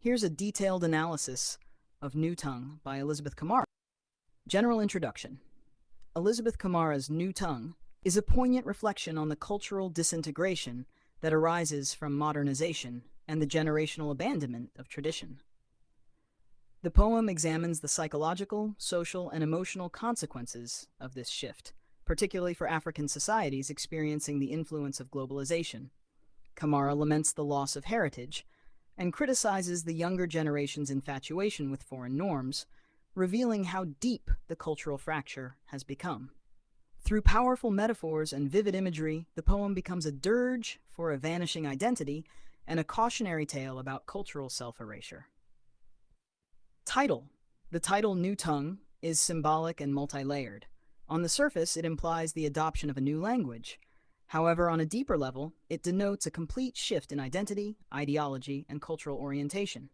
Here's a detailed analysis of New Tongue by Elizabeth Kamara. General introduction. Elizabeth Kamara's New Tongue is a poignant reflection on the cultural disintegration that arises from modernization and the generational abandonment of tradition. The poem examines the psychological, social, and emotional consequences of this shift, particularly for African societies experiencing the influence of globalization. Kamara laments the loss of heritage and criticizes the younger generation's infatuation with foreign norms, revealing how deep the cultural fracture has become. Through powerful metaphors and vivid imagery, the poem becomes a dirge for a vanishing identity and a cautionary tale about cultural self-erasure. Title. The title New Tongue is symbolic and multi-layered. On the surface, it implies the adoption of a new language. However, on a deeper level, it denotes a complete shift in identity, ideology, and cultural orientation.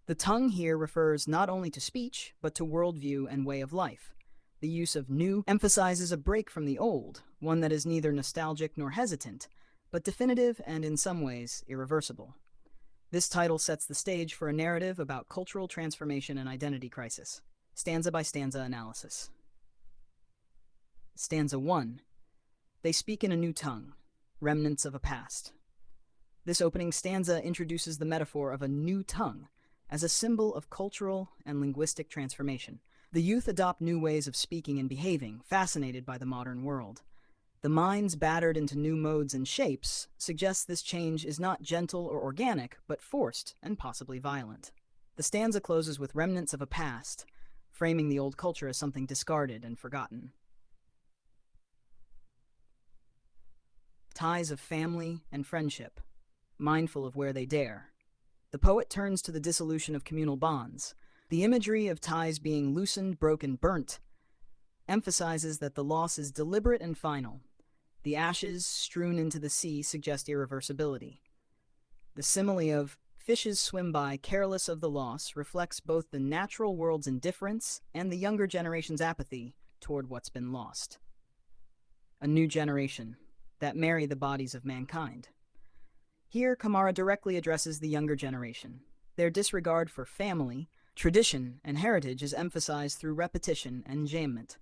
The tongue here refers not only to speech, but to worldview and way of life. The use of new emphasizes a break from the old, one that is neither nostalgic nor hesitant, but definitive and in some ways irreversible. This title sets the stage for a narrative about cultural transformation and identity crisis. Stanza by stanza analysis. Stanza 1. They speak in a new tongue, remnants of a past. This opening stanza introduces the metaphor of a new tongue as a symbol of cultural and linguistic transformation. The youth adopt new ways of speaking and behaving, fascinated by the modern world. The minds battered into new modes and shapes suggests this change is not gentle or organic, but forced and possibly violent. The stanza closes with remnants of a past, framing the old culture as something discarded and forgotten. Ties of family and friendship, mindful of where they dare. The poet turns to the dissolution of communal bonds. The imagery of ties being loosened, broken, burnt emphasizes that the loss is deliberate and final. The ashes strewn into the sea suggest irreversibility. The simile of fishes swim by, careless of the loss, reflects both the natural world's indifference and the younger generation's apathy toward what's been lost. A new generation that marry the bodies of mankind. Here, Kamara directly addresses the younger generation. Their disregard for family, tradition, and heritage is emphasized through repetition and enjambment.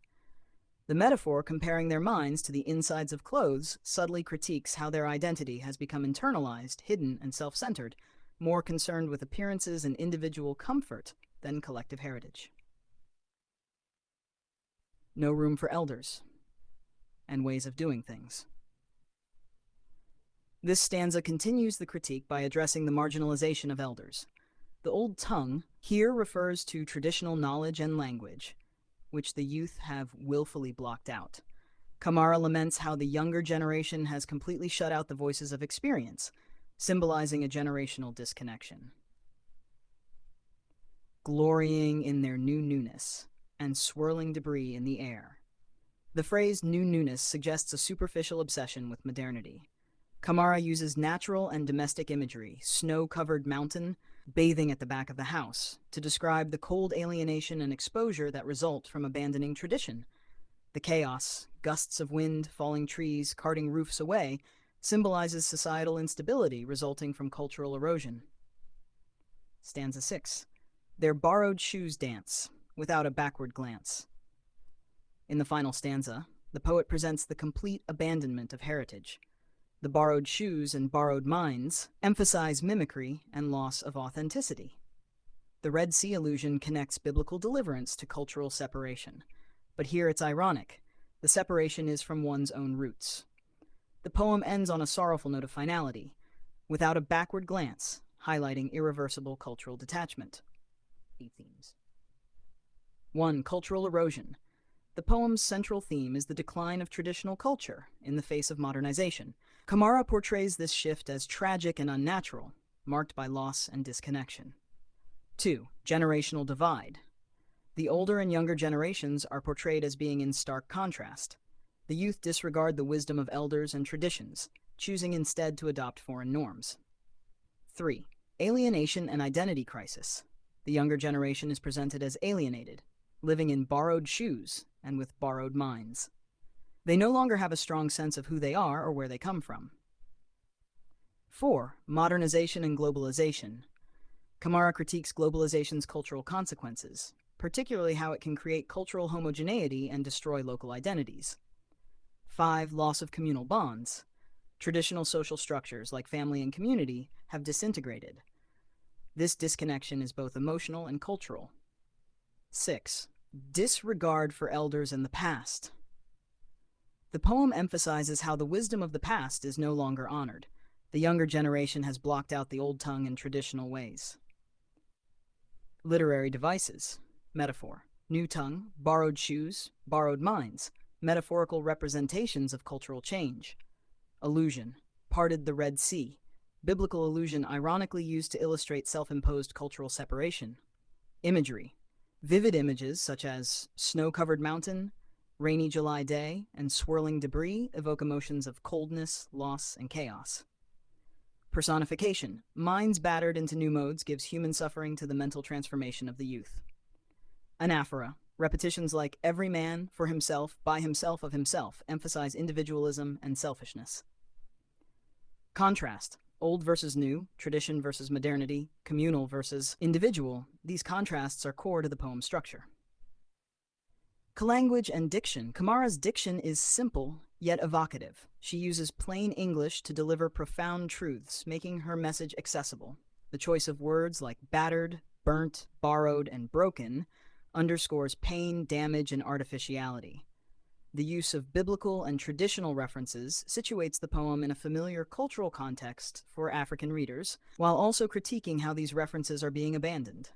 The metaphor comparing their minds to the insides of clothes subtly critiques how their identity has become internalized, hidden, and self-centered, more concerned with appearances and individual comfort than collective heritage. No room for elders and ways of doing things. This stanza continues the critique by addressing the marginalization of elders. The old tongue here refers to traditional knowledge and language, which the youth have willfully blocked out. Kamara laments how the younger generation has completely shut out the voices of experience, symbolizing a generational disconnection. Glorying in their new newness and swirling debris in the air. The phrase new newness suggests a superficial obsession with modernity. Kamara uses natural and domestic imagery, snow-covered mountain, bathing at the back of the house, to describe the cold alienation and exposure that result from abandoning tradition. The chaos, gusts of wind, falling trees, carting roofs away, symbolizes societal instability resulting from cultural erosion. Stanza 6. Their borrowed shoes dance, without a backward glance. In the final stanza, the poet presents the complete abandonment of heritage. The borrowed shoes and borrowed minds emphasize mimicry and loss of authenticity. The Red Sea allusion connects biblical deliverance to cultural separation. But here it's ironic. The separation is from one's own roots. The poem ends on a sorrowful note of finality, without a backward glance, highlighting irreversible cultural detachment. Themes. 1. Cultural erosion. The poem's central theme is the decline of traditional culture in the face of modernization. Kamara portrays this shift as tragic and unnatural, marked by loss and disconnection. 2. Generational divide. The older and younger generations are portrayed as being in stark contrast. The youth disregard the wisdom of elders and traditions, choosing instead to adopt foreign norms. 3. Alienation and identity crisis. The younger generation is presented as alienated, living in borrowed shoes and with borrowed minds. They no longer have a strong sense of who they are or where they come from. 4. Modernization and globalization. Kamara critiques globalization's cultural consequences, particularly how it can create cultural homogeneity and destroy local identities. 5. Loss of communal bonds. Traditional social structures like family and community have disintegrated. This disconnection is both emotional and cultural. 6. Disregard for elders and the past. The poem emphasizes how the wisdom of the past is no longer honored. The younger generation has blocked out the old tongue and traditional ways. Literary devices. Metaphor. New tongue, borrowed shoes, borrowed minds, metaphorical representations of cultural change. Allusion. Parted the Red Sea. Biblical allusion ironically used to illustrate self-imposed cultural separation. Imagery. Vivid images such as snow-covered mountain, rainy July day, and swirling debris evoke emotions of coldness, loss, and chaos. Personification. Minds battered into new modes gives human suffering to the mental transformation of the youth. Anaphora. Repetitions like every man, for himself, by himself, of himself emphasize individualism and selfishness. Contrast. Old versus new, tradition versus modernity, communal versus individual. These contrasts are core to the poem's structure. Language and diction. Kamara's diction is simple, yet evocative. She uses plain English to deliver profound truths, making her message accessible. The choice of words like battered, burnt, borrowed, and broken underscores pain, damage, and artificiality. The use of biblical and traditional references situates the poem in a familiar cultural context for African readers, while also critiquing how these references are being abandoned.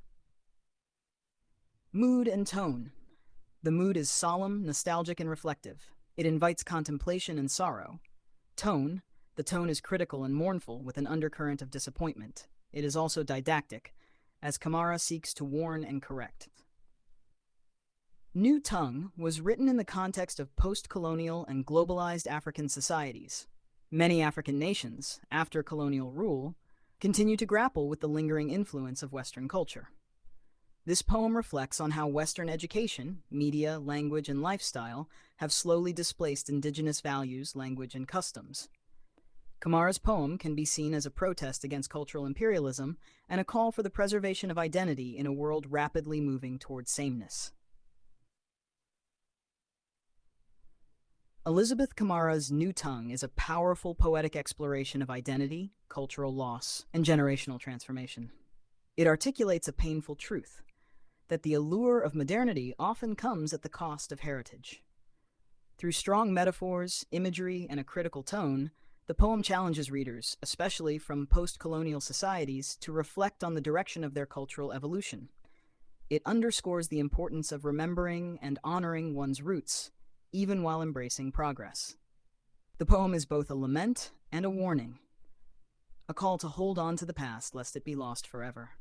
Mood and tone. The mood is solemn, nostalgic, and reflective. It invites contemplation and sorrow. Tone. The tone is critical and mournful with an undercurrent of disappointment. It is also didactic, as Kamara seeks to warn and correct. New Tongue was written in the context of post-colonial and globalized African societies. Many African nations, after colonial rule, continue to grapple with the lingering influence of Western culture. This poem reflects on how Western education, media, language, and lifestyle have slowly displaced indigenous values, language, and customs. Kamara's poem can be seen as a protest against cultural imperialism and a call for the preservation of identity in a world rapidly moving towards sameness. Elizabeth Kamara's New Tongue is a powerful poetic exploration of identity, cultural loss, and generational transformation. It articulates a painful truth, that the allure of modernity often comes at the cost of heritage. Through strong metaphors, imagery, and a critical tone, the poem challenges readers, especially from post-colonial societies, to reflect on the direction of their cultural evolution. It underscores the importance of remembering and honoring one's roots, even while embracing progress. The poem is both a lament and a warning, a call to hold on to the past lest it be lost forever.